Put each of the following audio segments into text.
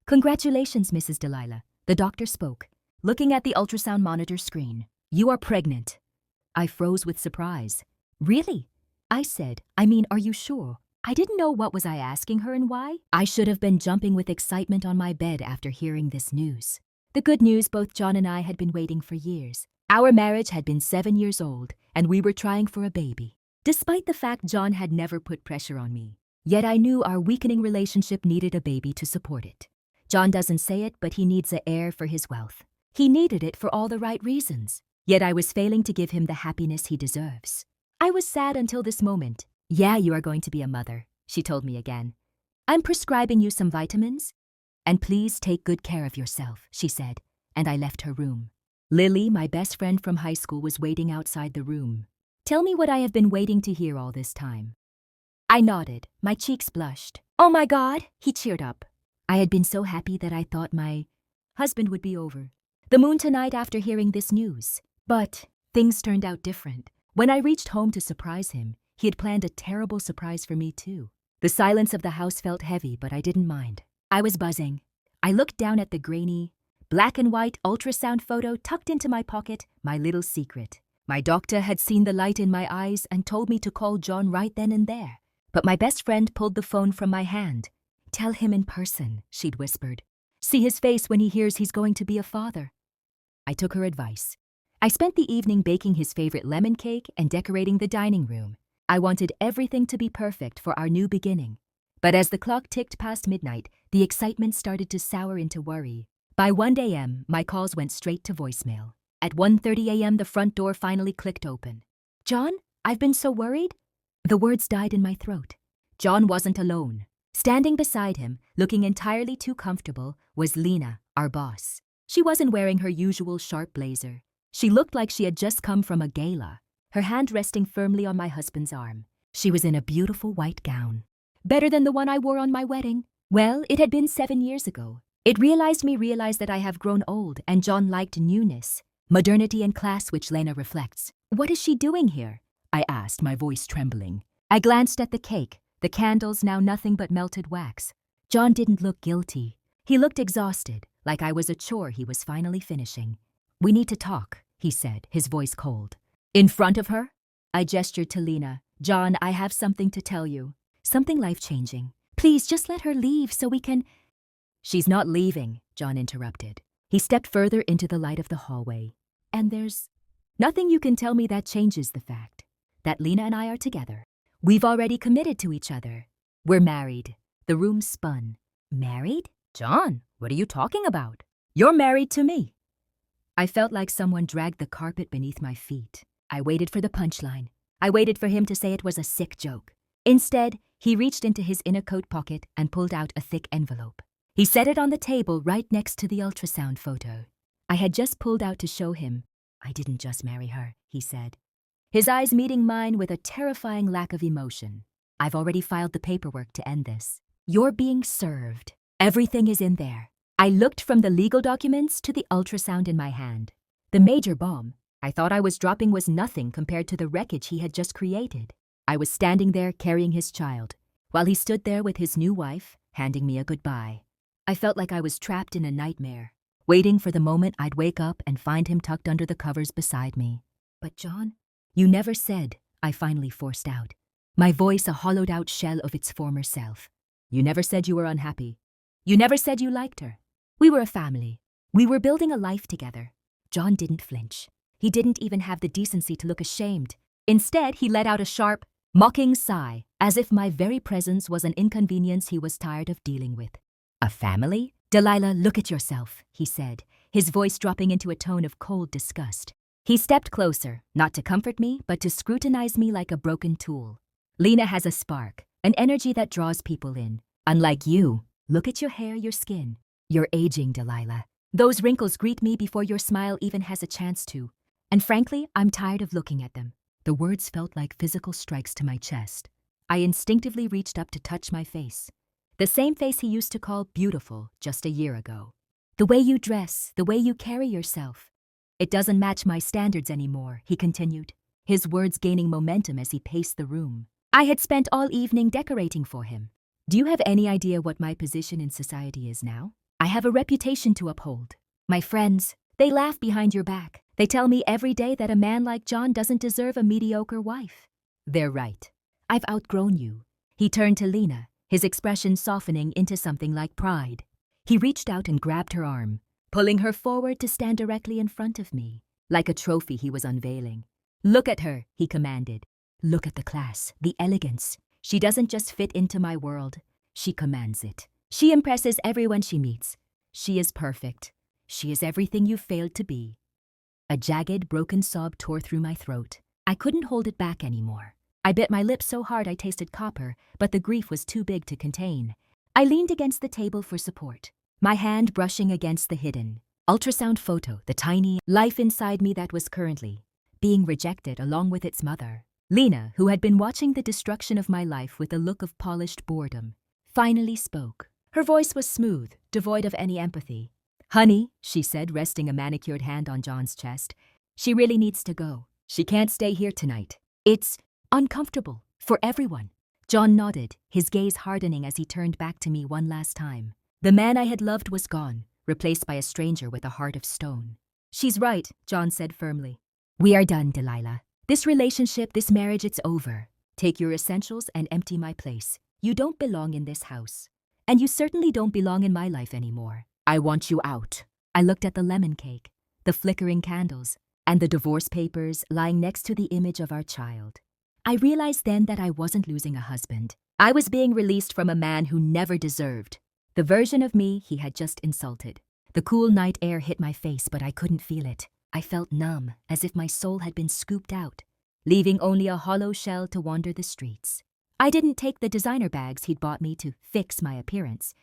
Congratulations, Mrs. Delilah, the doctor spoke, looking at the ultrasound monitor screen. You are pregnant. I froze with surprise. Really? I said, are you sure? I didn't know what was I asking her and why. I should have been jumping with excitement on my bed after hearing this news. The good news both John and I had been waiting for years. Our marriage had been 7 years old, and we were trying for a baby. Despite the fact John had never put pressure on me, yet I knew our weakening relationship needed a baby to support it. John doesn't say it, but he needs an heir for his wealth. He needed it for all the right reasons, yet I was failing to give him the happiness he deserves. I was sad until this moment. Yeah, you are going to be a mother, she told me again. I'm prescribing you some vitamins. And please take good care of yourself, she said, and I left her room. Lily, my best friend from high school, was waiting outside the room. Tell me what I have been waiting to hear all this time. I nodded, my cheeks blushed. Oh my God, he cheered up. I had been so happy that I thought my husband would be over the moon tonight after hearing this news. But things turned out different. When I reached home to surprise him, he had planned a terrible surprise for me too. The silence of the house felt heavy, but I didn't mind. I was buzzing. I looked down at the grainy, black and white ultrasound photo tucked into my pocket, my little secret. My doctor had seen the light in my eyes and told me to call John right then and there. But my best friend pulled the phone from my hand. Tell him in person, she'd whispered. See his face when he hears he's going to be a father. I took her advice. I spent the evening baking his favorite lemon cake and decorating the dining room. I wanted everything to be perfect for our new beginning. But as the clock ticked past midnight, the excitement started to sour into worry. By 1 a.m., my calls went straight to voicemail. At 1:30 a.m., the front door finally clicked open. John, I've been so worried. The words died in my throat. John wasn't alone. Standing beside him, looking entirely too comfortable, was Lena, our boss. She wasn't wearing her usual sharp blazer. She looked like she had just come from a gala, her hand resting firmly on my husband's arm. She was in a beautiful white gown. Better than the one I wore on my wedding. Well, it had been 7 years ago. It realized that I have grown old, and John liked newness, modernity and class, which Lena reflects. What is she doing here? I asked, my voice trembling. I glanced at the cake, the candles now nothing but melted wax. John didn't look guilty. He looked exhausted, like I was a chore he was finally finishing. We need to talk, he said, his voice cold. In front of her? I gestured to Lena. John, I have something to tell you. Something life-changing. Please, just let her leave so we can... She's not leaving, John interrupted. He stepped further into the light of the hallway. And there's nothing you can tell me that changes the fact that Lena and I are together. We've already committed to each other. We're married. The room spun. Married? John, what are you talking about? You're married to me. I felt like someone dragged the carpet beneath my feet. I waited for the punchline. I waited for him to say it was a sick joke. Instead, he reached into his inner coat pocket and pulled out a thick envelope. He set it on the table right next to the ultrasound photo. I had just pulled out to show him. I didn't just marry her, he said, his eyes meeting mine with a terrifying lack of emotion. I've already filed the paperwork to end this. You're being served. Everything is in there. I looked from the legal documents to the ultrasound in my hand. The major bomb I thought I was dropping was nothing compared to the wreckage he had just created. I was standing there carrying his child, while he stood there with his new wife, handing me a goodbye. I felt like I was trapped in a nightmare, waiting for the moment I'd wake up and find him tucked under the covers beside me. But John, you never said, I finally forced out, my voice a hollowed-out shell of its former self. You never said you were unhappy. You never said you liked her. We were a family. We were building a life together. John didn't flinch. He didn't even have the decency to look ashamed. Instead, he let out a sharp, mocking sigh, as if my very presence was an inconvenience he was tired of dealing with. A family? Delilah, look at yourself, he said, his voice dropping into a tone of cold disgust. He stepped closer, not to comfort me, but to scrutinize me like a broken tool. Lena has a spark, an energy that draws people in. Unlike you, look at your hair, your skin. You're aging, Delilah. Those wrinkles greet me before your smile even has a chance to. And frankly, I'm tired of looking at them. The words felt like physical strikes to my chest. I instinctively reached up to touch my face. The same face he used to call beautiful just a year ago. The way you dress, the way you carry yourself. It doesn't match my standards anymore, he continued, his words gaining momentum as he paced the room. I had spent all evening decorating for him. Do you have any idea what my position in society is now? I have a reputation to uphold. My friends, they laugh behind your back. They tell me every day that a man like John doesn't deserve a mediocre wife. They're right. I've outgrown you. He turned to Lena, his expression softening into something like pride. He reached out and grabbed her arm, pulling her forward to stand directly in front of me, like a trophy he was unveiling. Look at her, he commanded. Look at the class, the elegance. She doesn't just fit into my world. She commands it. She impresses everyone she meets. She is perfect. She is everything you failed to be. A jagged, broken sob tore through my throat. I couldn't hold it back anymore. I bit my lips so hard I tasted copper, but the grief was too big to contain. I leaned against the table for support, my hand brushing against the hidden ultrasound photo, the tiny life inside me that was currently being rejected along with its mother. Lena, who had been watching the destruction of my life with a look of polished boredom, finally spoke. Her voice was smooth, devoid of any empathy. Honey, she said, resting a manicured hand on John's chest, she really needs to go. She can't stay here tonight. It's uncomfortable for everyone. John nodded, his gaze hardening as he turned back to me one last time. The man I had loved was gone, replaced by a stranger with a heart of stone. She's right, John said firmly. We are done, Delilah. This relationship, this marriage, it's over. Take your essentials and empty my place. You don't belong in this house. And you certainly don't belong in my life anymore. I want you out. I looked at the lemon cake, the flickering candles, and the divorce papers lying next to the image of our child. I realized then that I wasn't losing a husband. I was being released from a man who never deserved the version of me he had just insulted. The cool night air hit my face, but I couldn't feel it. I felt numb, as if my soul had been scooped out, leaving only a hollow shell to wander the streets. I didn't take the designer bags he'd bought me to fix my appearance,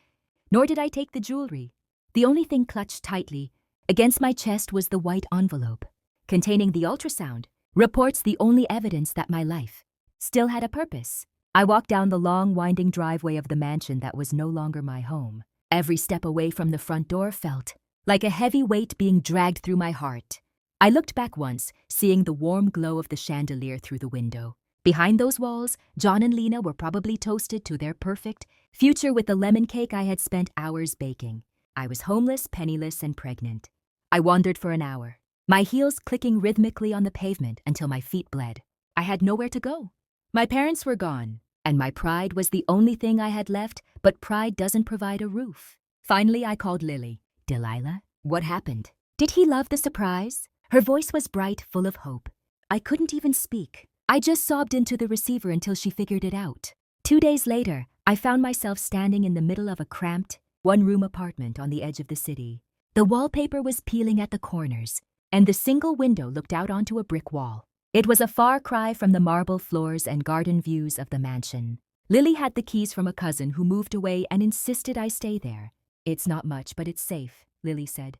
nor did I take the jewelry. The only thing clutched tightly against my chest was the white envelope containing the ultrasound, reports, the only evidence that my life still had a purpose. I walked down the long, winding driveway of the mansion that was no longer my home. Every step away from the front door felt like a heavy weight being dragged through my heart. I looked back once, seeing the warm glow of the chandelier through the window. Behind those walls, John and Lena were probably toasted to their perfect future with the lemon cake I had spent hours baking. I was homeless, penniless, and pregnant. I wandered for an hour, my heels clicking rhythmically on the pavement until my feet bled. I had nowhere to go. My parents were gone, and my pride was the only thing I had left, but pride doesn't provide a roof. Finally, I called Lily. Delilah, what happened? Did he love the surprise? Her voice was bright, full of hope. I couldn't even speak. I just sobbed into the receiver until she figured it out. 2 days later, I found myself standing in the middle of a cramped, one-room apartment on the edge of the city. The wallpaper was peeling at the corners, and the single window looked out onto a brick wall. It was a far cry from the marble floors and garden views of the mansion. Lily had the keys from a cousin who moved away and insisted I stay there. It's not much, but it's safe, Lily said,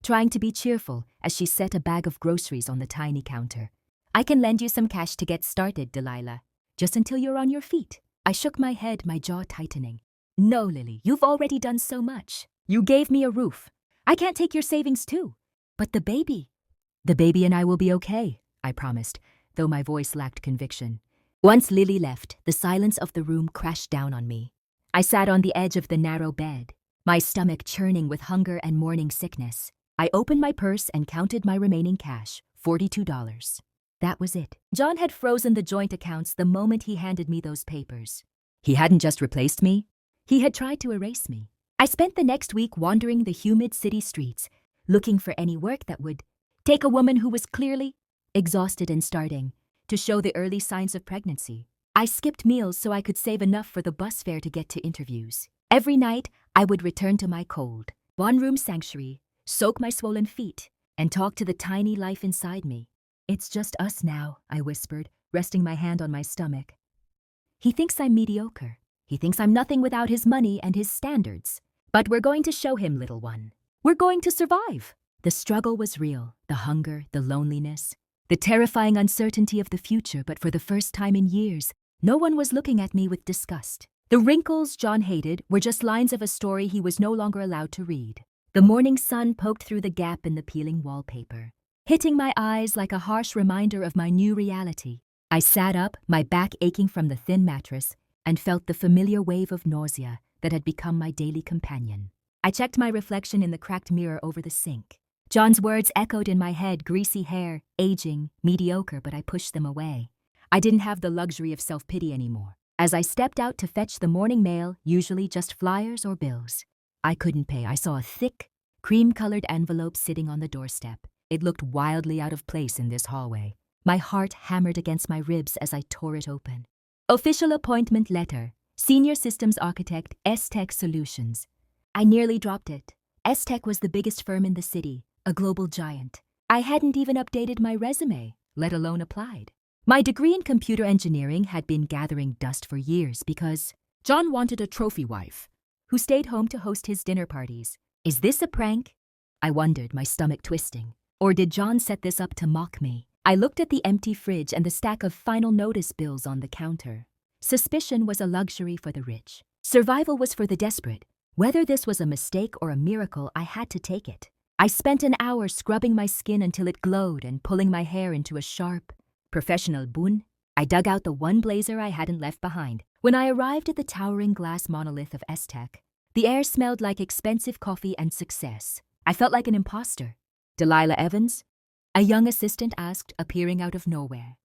trying to be cheerful as she set a bag of groceries on the tiny counter. I can lend you some cash to get started, Delilah, just until you're on your feet. I shook my head, my jaw tightening. No, Lily, you've already done so much. You gave me a roof. I can't take your savings too. But the baby. The baby and I will be okay, I promised, though my voice lacked conviction. Once Lily left, the silence of the room crashed down on me. I sat on the edge of the narrow bed, my stomach churning with hunger and morning sickness. I opened my purse and counted my remaining cash, $42. That was it. John had frozen the joint accounts the moment he handed me those papers. He hadn't just replaced me. He had tried to erase me. I spent the next week wandering the humid city streets, looking for any work that would take a woman who was clearly exhausted and starting to show the early signs of pregnancy. I skipped meals so I could save enough for the bus fare to get to interviews. Every night, I would return to my cold, one-room sanctuary, soak my swollen feet, and talk to the tiny life inside me. It's just us now, I whispered, resting my hand on my stomach. He thinks I'm mediocre. He thinks I'm nothing without his money and his standards. But we're going to show him, little one. We're going to survive. The struggle was real, the hunger, the loneliness, the terrifying uncertainty of the future, but for the first time in years, no one was looking at me with disgust. The wrinkles John hated were just lines of a story he was no longer allowed to read. The morning sun poked through the gap in the peeling wallpaper, hitting my eyes like a harsh reminder of my new reality. I sat up, my back aching from the thin mattress, and felt the familiar wave of nausea that had become my daily companion. I checked my reflection in the cracked mirror over the sink. John's words echoed in my head: greasy hair, aging, mediocre, but I pushed them away. I didn't have the luxury of self-pity anymore. As I stepped out to fetch the morning mail, usually just flyers or bills, I couldn't pay. I saw a thick, cream-colored envelope sitting on the doorstep. It looked wildly out of place in this hallway. My heart hammered against my ribs as I tore it open. Official appointment letter. Senior Systems Architect, S-Tech Solutions. I nearly dropped it. S-Tech was the biggest firm in the city, a global giant. I hadn't even updated my resume, let alone applied. My degree in computer engineering had been gathering dust for years because John wanted a trophy wife who stayed home to host his dinner parties. Is this a prank? I wondered, my stomach twisting. Or did John set this up to mock me? I looked at the empty fridge and the stack of final notice bills on the counter. Suspicion was a luxury for the rich. Survival was for the desperate. Whether this was a mistake or a miracle, I had to take it. I spent an hour scrubbing my skin until it glowed and pulling my hair into a sharp, professional bun. I dug out the one blazer I hadn't left behind. When I arrived at the towering glass monolith of S-Tech, the air smelled like expensive coffee and success. I felt like an imposter. Delilah Evans? A young assistant asked, appearing out of nowhere.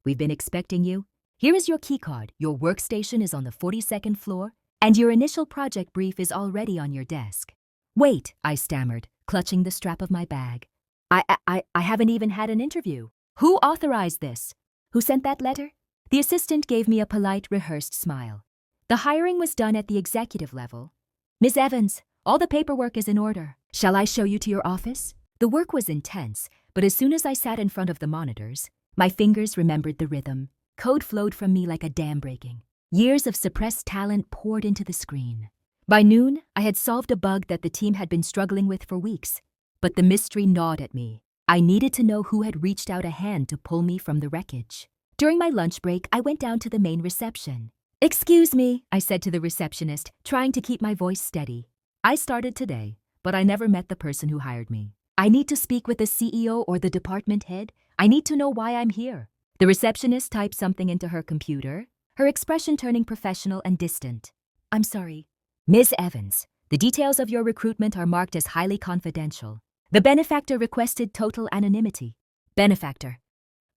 We've been expecting you. Here is your keycard. Your workstation is on the 42nd floor, and your initial project brief is already on your desk. Wait, I stammered, clutching the strap of my bag. I haven't even had an interview. Who authorized this? Who sent that letter? The assistant gave me a polite, rehearsed smile. The hiring was done at the executive level. Miss Evans, all the paperwork is in order. Shall I show you to your office? The work was intense, but as soon as I sat in front of the monitors, my fingers remembered the rhythm. Code flowed from me like a dam breaking. Years of suppressed talent poured into the screen. By noon, I had solved a bug that the team had been struggling with for weeks. But the mystery gnawed at me. I needed to know who had reached out a hand to pull me from the wreckage. During my lunch break, I went down to the main reception. Excuse me, I said to the receptionist, trying to keep my voice steady. I started today, but I never met the person who hired me. I need to speak with the CEO or the department head. I need to know why I'm here. The receptionist typed something into her computer, her expression turning professional and distant. I'm sorry. Ms. Evans, the details of your recruitment are marked as highly confidential. The benefactor requested total anonymity. Benefactor.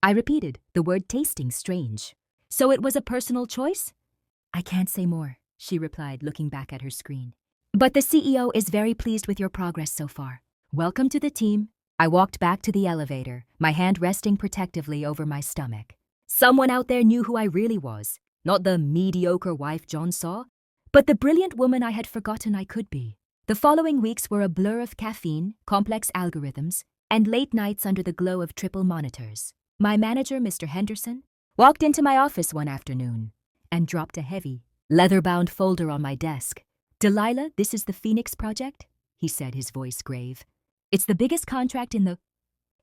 I repeated, the word tasting strange. So it was a personal choice? I can't say more, she replied, looking back at her screen. But the CEO is very pleased with your progress so far. Welcome to the team. I walked back to the elevator, my hand resting protectively over my stomach. Someone out there knew who I really was. Not the mediocre wife John saw, but the brilliant woman I had forgotten I could be. The following weeks were a blur of caffeine, complex algorithms, and late nights under the glow of triple monitors. My manager, Mr. Henderson, walked into my office one afternoon and dropped a heavy, leather-bound folder on my desk. Delilah, this is the Phoenix Project, he said, his voice grave. It's the biggest contract in the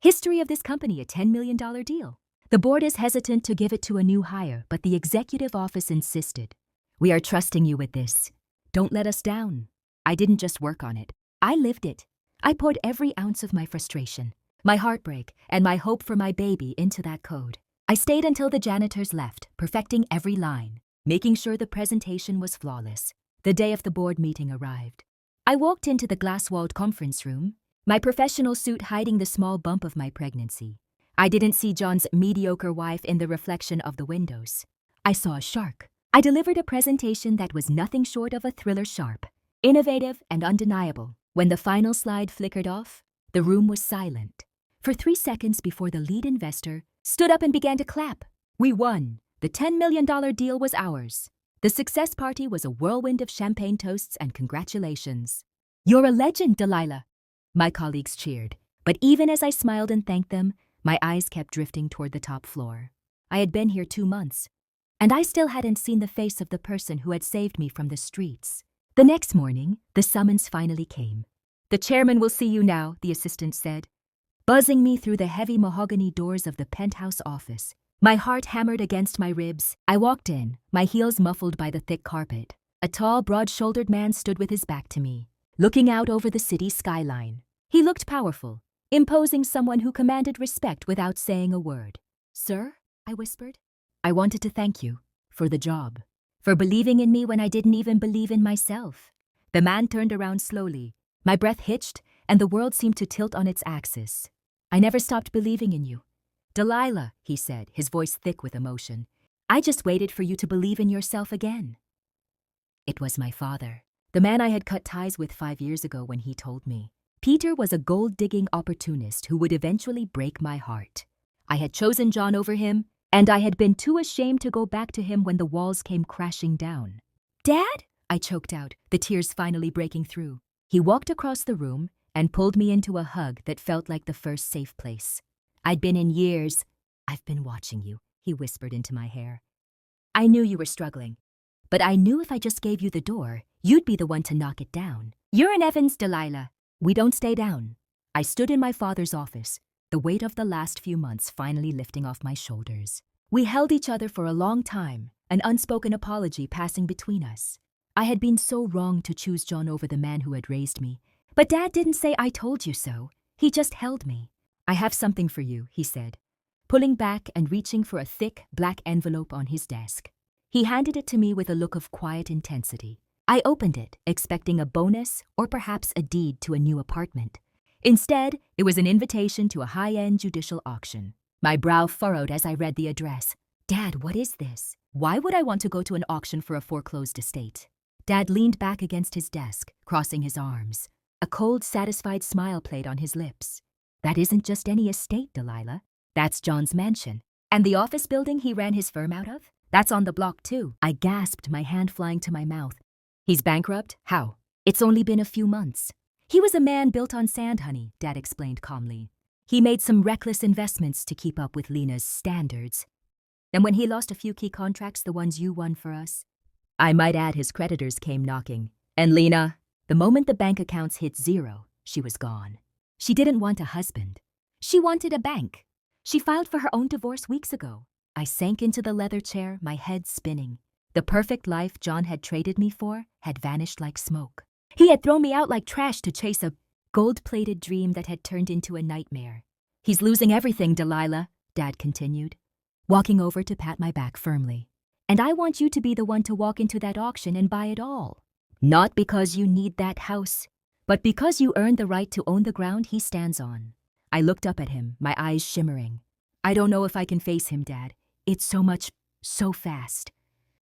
history of this company, a $10 million deal. The board is hesitant to give it to a new hire, but the executive office insisted. We are trusting you with this. Don't let us down. I didn't just work on it. I lived it. I poured every ounce of my frustration, my heartbreak, and my hope for my baby into that code. I stayed until the janitors left, perfecting every line, making sure the presentation was flawless. The day of the board meeting arrived. I walked into the glass-walled conference room, my professional suit hiding the small bump of my pregnancy. I didn't see John's mediocre wife in the reflection of the windows. I saw a shark. I delivered a presentation that was nothing short of a thriller sharp. Innovative and undeniable. When the final slide flickered off, the room was silent. For 3 seconds before the lead investor stood up and began to clap. We won. The $10 million deal was ours. The success party was a whirlwind of champagne toasts and congratulations. You're a legend, Delilah. My colleagues cheered. But even as I smiled and thanked them, my eyes kept drifting toward the top floor. I had been here 2 months, and I still hadn't seen the face of the person who had saved me from the streets. The next morning, the summons finally came. The chairman will see you now, the assistant said, buzzing me through the heavy mahogany doors of the penthouse office. My heart hammered against my ribs. I walked in, my heels muffled by the thick carpet. A tall, broad-shouldered man stood with his back to me, looking out over the city skyline. He looked powerful, imposing, someone who commanded respect without saying a word. Sir, I whispered, I wanted to thank you for the job, for believing in me when I didn't even believe in myself. The man turned around slowly. My breath hitched, and the world seemed to tilt on its axis. I never stopped believing in you. Delilah, he said, his voice thick with emotion. I just waited for you to believe in yourself again. It was my father, the man I had cut ties with 5 years ago when he told me. Peter was a gold-digging opportunist who would eventually break my heart. I had chosen John over him, and I had been too ashamed to go back to him when the walls came crashing down. Dad? I choked out, the tears finally breaking through. He walked across the room and pulled me into a hug that felt like the first safe place. I'd been in years. I've been watching you, he whispered into my hair. I knew you were struggling, but I knew if I just gave you the door, you'd be the one to knock it down. You're in Evans, Delilah. We don't stay down. I stood in my father's office, the weight of the last few months finally lifting off my shoulders. We held each other for a long time, an unspoken apology passing between us. I had been so wrong to choose John over the man who had raised me, but Dad didn't say I told you so. He just held me. I have something for you, he said, pulling back and reaching for a thick, black envelope on his desk. He handed it to me with a look of quiet intensity. I opened it, expecting a bonus or perhaps a deed to a new apartment. Instead, it was an invitation to a high-end judicial auction. My brow furrowed as I read the address. Dad, what is this? Why would I want to go to an auction for a foreclosed estate? Dad leaned back against his desk, crossing his arms. A cold, satisfied smile played on his lips. That isn't just any estate, Delilah. That's John's mansion. And the office building he ran his firm out of? That's on the block, too. I gasped, my hand flying to my mouth. He's bankrupt? How? It's only been a few months. He was a man built on sand, honey, Dad explained calmly. He made some reckless investments to keep up with Lena's standards. And when he lost a few key contracts, the ones you won for us, I might add his creditors came knocking. And Lena, the moment the bank accounts hit zero, she was gone. She didn't want a husband. She wanted a bank. She filed for her own divorce weeks ago. I sank into the leather chair, my head spinning. The perfect life John had traded me for had vanished like smoke. He had thrown me out like trash to chase a gold-plated dream that had turned into a nightmare. He's losing everything, Delilah, Dad continued, walking over to pat my back firmly. And I want you to be the one to walk into that auction and buy it all. Not because you need that house, but because you earned the right to own the ground he stands on. I looked up at him, my eyes shimmering. I don't know if I can face him, Dad. It's so much, so fast.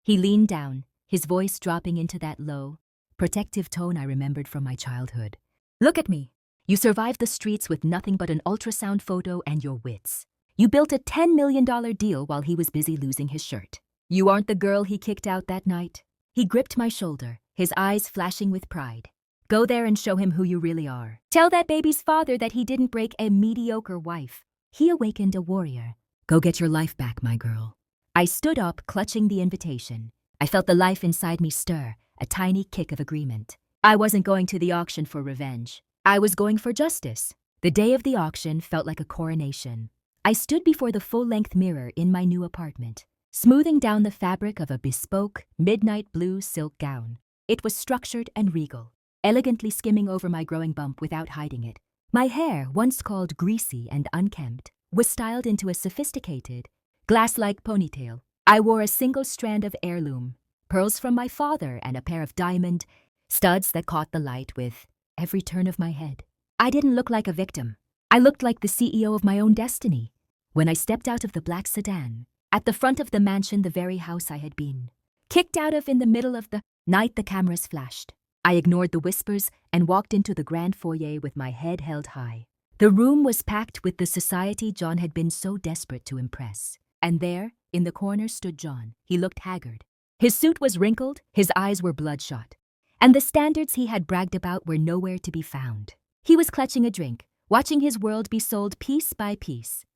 He leaned down, his voice dropping into that low, protective tone I remembered from my childhood. Look at me. You survived the streets with nothing but an ultrasound photo and your wits. You built a $10 million deal while he was busy losing his shirt. You aren't the girl he kicked out that night. He gripped my shoulder, his eyes flashing with pride. Go there and show him who you really are. Tell that baby's father that he didn't break a mediocre wife. He awakened a warrior. Go get your life back, my girl. I stood up, clutching the invitation. I felt the life inside me stir, a tiny kick of agreement. I wasn't going to the auction for revenge. I was going for justice. The day of the auction felt like a coronation. I stood before the full-length mirror in my new apartment, smoothing down the fabric of a bespoke, midnight blue silk gown. It was structured and regal, elegantly skimming over my growing bump without hiding it. My hair, once called greasy and unkempt, was styled into a sophisticated, glass-like ponytail. I wore a single strand of heirloom, pearls from my father and a pair of diamond studs that caught the light with every turn of my head. I didn't look like a victim. I looked like the CEO of my own destiny. When I stepped out of the black sedan, at the front of the mansion, the very house I had been kicked out of in the middle of the night, the cameras flashed. I ignored the whispers and walked into the grand foyer with my head held high. The room was packed with the society John had been so desperate to impress. And there, in the corner, stood John. He looked haggard. His suit was wrinkled, his eyes were bloodshot, and the standards he had bragged about were nowhere to be found. He was clutching a drink, watching his world be sold piece by piece.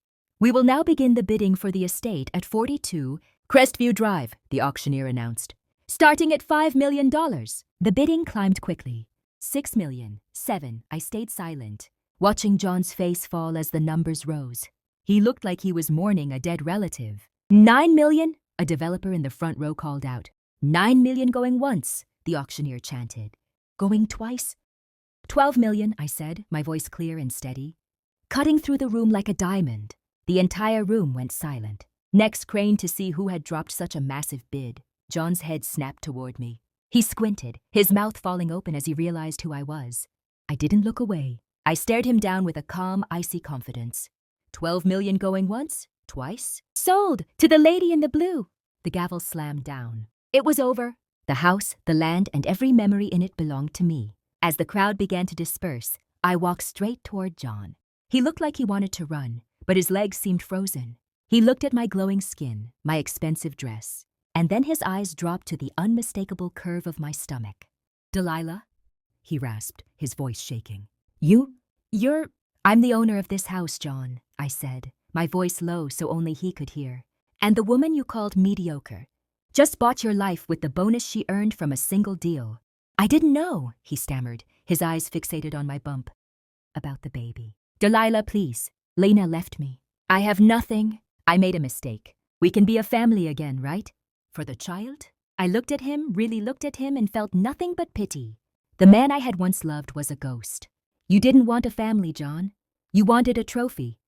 We will now begin the bidding for the estate at 42 Crestview Drive, the auctioneer announced. Starting at $5 million. The bidding climbed quickly. 6 million, 7. I stayed silent, watching John's face fall as the numbers rose. He looked like he was mourning a dead relative. 9 million? A developer in the front row called out. 9 million going once, the auctioneer chanted. Going twice? 12 million, I said, my voice clear and steady. Cutting through the room like a diamond. The entire room went silent. Necks craned to see who had dropped such a massive bid. John's head snapped toward me. He squinted, his mouth falling open as he realized who I was. I didn't look away. I stared him down with a calm, icy confidence. 12 million going once, twice. Sold to the lady in the blue. The gavel slammed down. It was over. The house, the land, and every memory in it belonged to me. As the crowd began to disperse, I walked straight toward John. He looked like he wanted to run, but his legs seemed frozen. He looked at my glowing skin, my expensive dress, and then his eyes dropped to the unmistakable curve of my stomach. Delilah, he rasped, his voice shaking. I'm the owner of this house, John, I said, my voice low so only he could hear. And the woman you called mediocre just bought your life with the bonus she earned from a single deal. I didn't know, he stammered, his eyes fixated on my bump. About the baby. Delilah, please. Lena left me. I have nothing. I made a mistake. We can be a family again, right? For the child? I looked at him, really looked at him, and felt nothing but pity. The man I had once loved was a ghost. You didn't want a family, John. You wanted a trophy.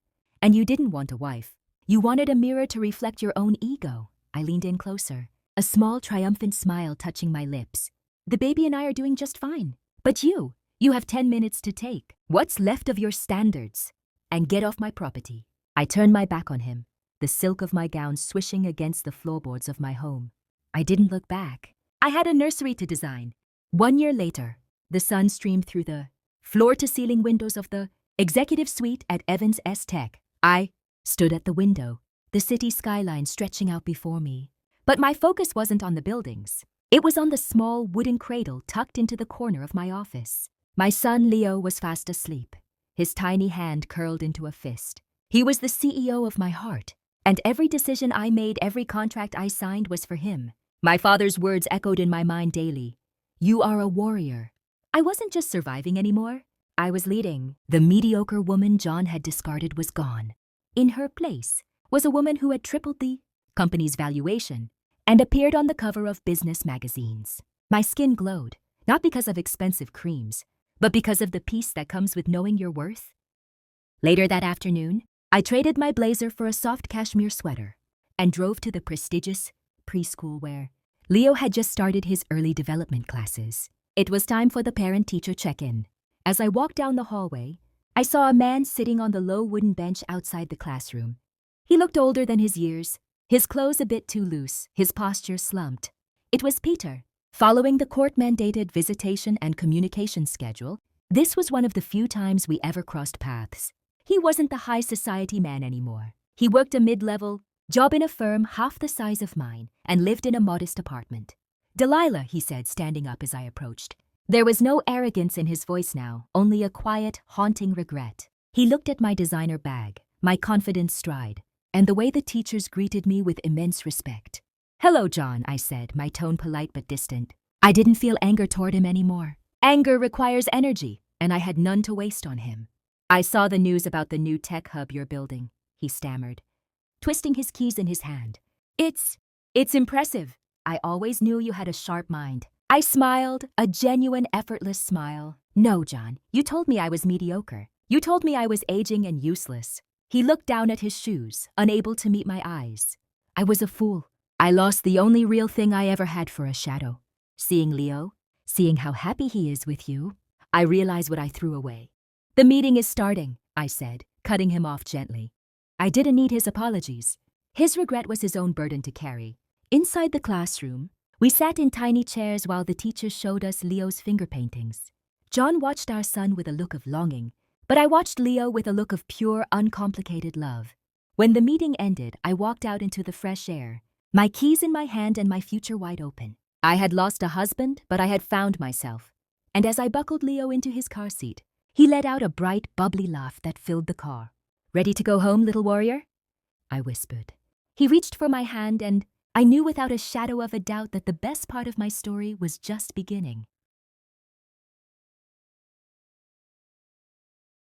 And you didn't want a wife. You wanted a mirror to reflect your own ego. I leaned in closer, a small, triumphant smile touching my lips. The baby and I are doing just fine. But you have 10 minutes to take. What's left of your standards? And get off my property. I turned my back on him, the silk of my gown swishing against the floorboards of my home. I didn't look back. I had a nursery to design. 1 year later, the sun streamed through the floor-to-ceiling windows of the executive suite at Evans S. Tech. I stood at the window, the city skyline stretching out before me. But my focus wasn't on the buildings. It was on the small wooden cradle tucked into the corner of my office. My son Leo was fast asleep, his tiny hand curled into a fist. He was the CEO of my heart, and every decision I made, every contract I signed was for him. My father's words echoed in my mind daily. You are a warrior. I wasn't just surviving anymore. I was leading. The mediocre woman John had discarded was gone. In her place was a woman who had tripled the company's valuation and appeared on the cover of business magazines. My skin glowed, not because of expensive creams, but because of the peace that comes with knowing your worth. Later that afternoon, I traded my blazer for a soft cashmere sweater and drove to the prestigious preschool where Leo had just started his early development classes. It was time for the parent-teacher check-in. As I walked down the hallway, I saw a man sitting on the low wooden bench outside the classroom. He looked older than his years, his clothes a bit too loose, his posture slumped. It was Peter. Following the court-mandated visitation and communication schedule, this was one of the few times we ever crossed paths. He wasn't the high society man anymore. He worked a mid-level job in a firm half the size of mine and lived in a modest apartment. Delilah, he said, standing up as I approached. There was no arrogance in his voice now, only a quiet, haunting regret. He looked at my designer bag, my confident stride, and the way the teachers greeted me with immense respect. Hello, John, I said, my tone polite but distant. I didn't feel anger toward him anymore. Anger requires energy, and I had none to waste on him. I saw the news about the new tech hub you're building, he stammered, twisting his keys in his hand. It's impressive. I always knew you had a sharp mind. I smiled, a genuine, effortless smile. No, John, you told me I was mediocre. You told me I was aging and useless. He looked down at his shoes, unable to meet my eyes. I was a fool. I lost the only real thing I ever had for a shadow. Seeing Leo, seeing how happy he is with you, I realized what I threw away. The meeting is starting, I said, cutting him off gently. I didn't need his apologies. His regret was his own burden to carry. Inside the classroom, we sat in tiny chairs while the teacher showed us Leo's finger paintings. John watched our son with a look of longing, but I watched Leo with a look of pure, uncomplicated love. When the meeting ended, I walked out into the fresh air, my keys in my hand and my future wide open. I had lost a husband, but I had found myself. And as I buckled Leo into his car seat, he let out a bright, bubbly laugh that filled the car. Ready to go home, little warrior? I whispered. He reached for my hand, and I knew without a shadow of a doubt that the best part of my story was just beginning.